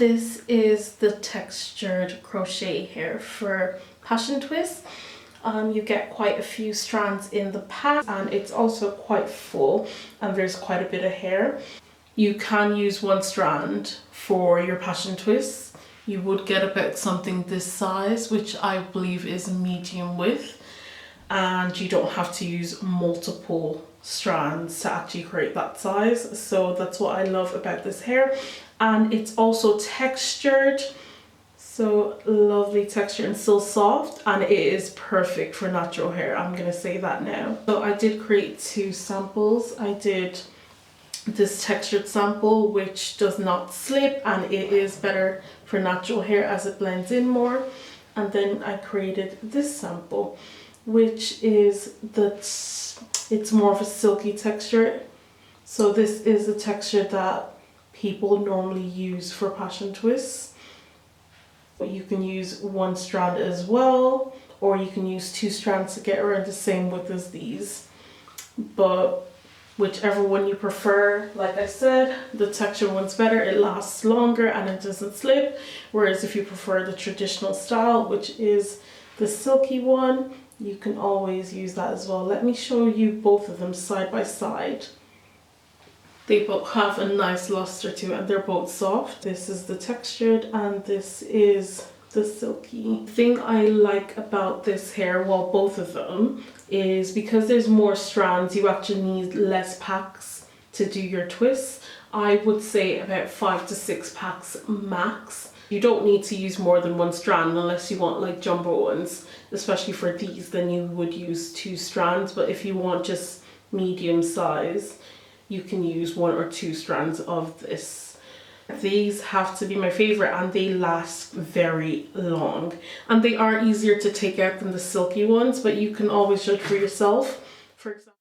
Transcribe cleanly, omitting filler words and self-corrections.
This is the textured crochet hair for passion twist. You get quite a few strands in the pack, and it's also quite full and there's quite a bit of hair. You can use one strand for your passion twist. You would get about something this size, which I believe is medium width, and you don't have to use multiple strands to actually create that size. So that's what I love about this hair. And it's also textured, so lovely texture and still soft, and it is perfect for natural hair. I'm gonna say that now. So I did create two samples. I did this textured sample, which does not slip, and it is better for natural hair as it blends in more. And then I created this sample, which is it's more of a silky texture. So this is the texture that people normally use for passion twists. But you can use one strand as well, or you can use two strands to get around the same width as these. But whichever one you prefer, like I said, the texture one's better, it lasts longer and it doesn't slip. Whereas if you prefer the traditional style, which is the silky one, you can always use that as well. Let me show you both of them side by side. They both have a nice luster to it and they're both soft. This is the textured and this is the silky. The thing I like about this hair, well, both of them, is because there's more strands, you actually need less packs to do your twists. I would say about 5 to 6 packs max. You don't need to use more than one strand unless you want like jumbo ones, especially for these, then you would use 2 strands. But if you want just medium size, you can use 1 or 2 strands of this. These have to be my favorite, and they last very long, and they are easier to take out than the silky ones, but you can always judge for yourself. For example,